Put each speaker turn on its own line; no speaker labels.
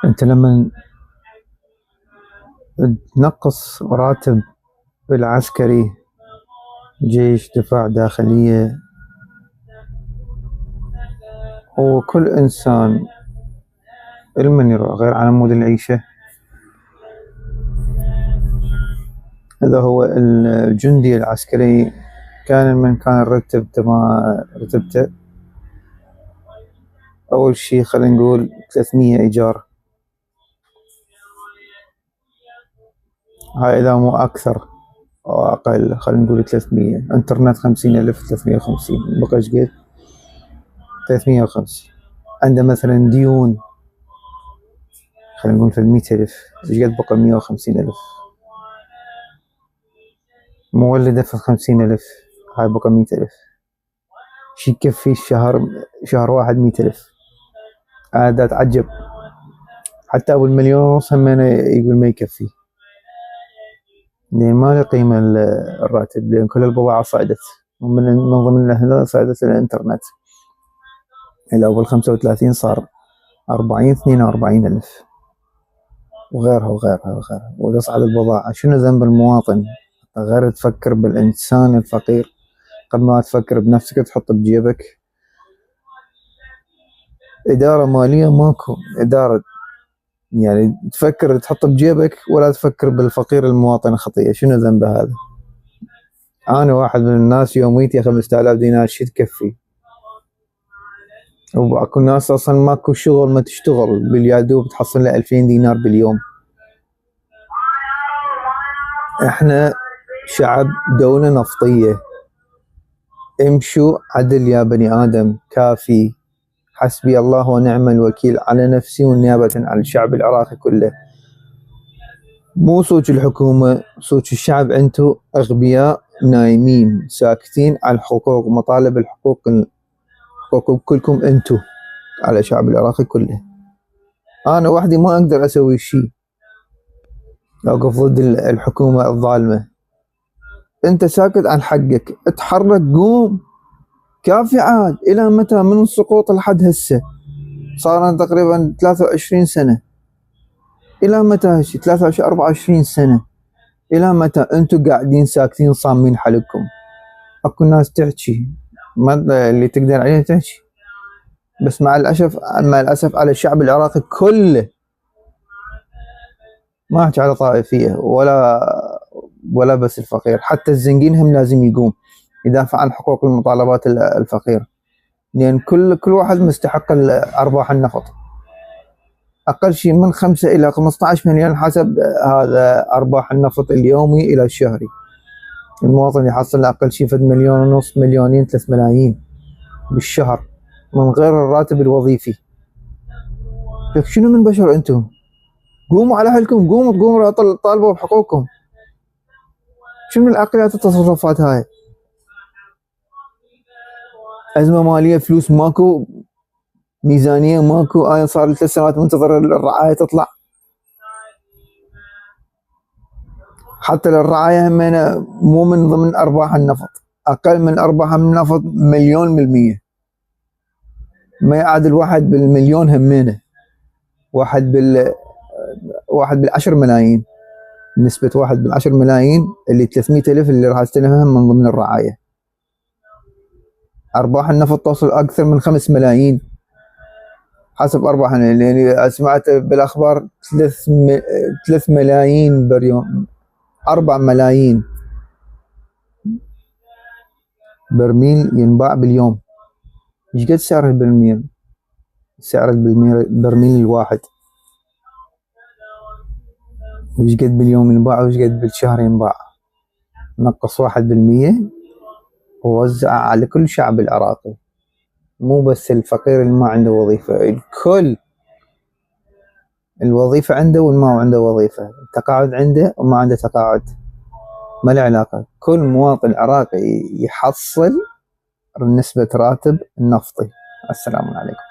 انت لما تنقص راتب العسكري، جيش، دفاع، داخلية، وكل إنسان المن يروح غير على مود العيشة. هذا هو الجندي العسكري، كان من كان رتبته أول شي خلينا نقول 300 إيجار، هاي إذا مو أكثر أو أقل، خلينا نقول 300. إنترنت 50,000، 350 بقى إيش قد 350. عنده مثلا ديون خلينا نقول 300,000، إيش قد بقى 150,000. مولده في 50,000، هاي بقى 100,000. شي يكفي شهر واحد 100,000. هذا تعجب، حتى أبو المليون ونص همينه يقول ما يكفي، لأن ما له قيمة الراتب، لأن كل البضاعة صعدت، ومن ضمن هذا صعدت الإنترنت. إلى أول 35 صار 42,000 وغيرها. وإذا صعد البضاعة، شنو ذنب المواطن غير تفكر بالإنسان الفقير قبل ما تفكر بنفسك تحط بجيبك؟ إدارة مالية ماكو، إدارة يعني تفكر تحط بجيبك ولا تفكر بالفقير المواطن خطيئة. شنو ذنبه هذا؟ أنا واحد من الناس يوميتي 5,000 دينار، شي تكفي؟ وأكو ناس أصلا ماكو شغل، ما تشتغل باليادوب تحصل له 2000 دينار باليوم. إحنا شعب دولة نفطية، امشوا عدل يا بني آدم، كافي. حسبي الله ونعم الوكيل على نفسي والنيابة عن الشعب العراقي كله. مو صوت الحكومة، صوت الشعب. انتو أغبياء نايمين ساكتين على الحقوق، مطالب الحقوق كلكم انتو على الشعب العراقي كله. أنا وحدي ما أقدر أسوي شيء أوقف ضد الحكومة الظالمة. أنت ساكت عن حقك، اتحرك، قوم، كافي عاد. إلى متى؟ من السقوط لحد هسه صار تقريبا 23 سنة. إلى متى هالشي؟ 23 24 سنة. إلى متى أنتم قاعدين ساكتين صامين حالكم؟ أكو ناس تحكي، ما اللي تقدر عليه تحكي، بس مع الأسف على الشعب العراقي كله. ما أحكي على طائفية ولا بس الفقير، حتى الزنقين هم لازم يقوم يدافع عن حقوق المطالبات الفقير، لأن كل واحد مستحق أرباح النفط. أقل شيء من 5 إلى 15 مليون حسب هذا أرباح النفط اليومي إلى الشهري. المواطن يحصل أقل شيء 1.5 مليون 3 ملايين بالشهر من غير الراتب الوظيفي. شنو من بشر أنتم؟ قوموا على حالكم، قوموا طالبوا بحقوقكم. شنو العقليات التصرفات هاي؟ أزمة مالية، فلوس ماكو، ميزانية ماكو. أنا صار لي 3 سنوات منتظر الرعاية تطلع، حتى الرعاية همينة مو من ضمن أرباح النفط، أقل من أرباح النفط 1,000,000%. ما يعادل 1 بالمليون همينة، 1 بالعشر ملايين. نسبة 1 بالعشر ملايين اللي 300,000 اللي راح استلمها من ضمن الرعاية. أرباح النفط توصل أكثر من 5 ملايين حسب أرباح، يعني سمعت بالأخبار 3 ملايين باليوم، 4 ملايين برميل ينباع باليوم. ايش قد سعر البرميل؟ سعر البرميل الواحد، وايش قد باليوم ينباع وايش قد بالشهر ينباع؟ نقص 1% ووزع على كل شعب العراقي، مو بس الفقير اللي ما عنده وظيفة، الكل الوظيفة عنده والما عنده وظيفة، التقاعد عنده وما عنده تقاعد، ما له علاقة. كل مواطن عراقي يحصل نسبة راتب النفطي. السلام عليكم.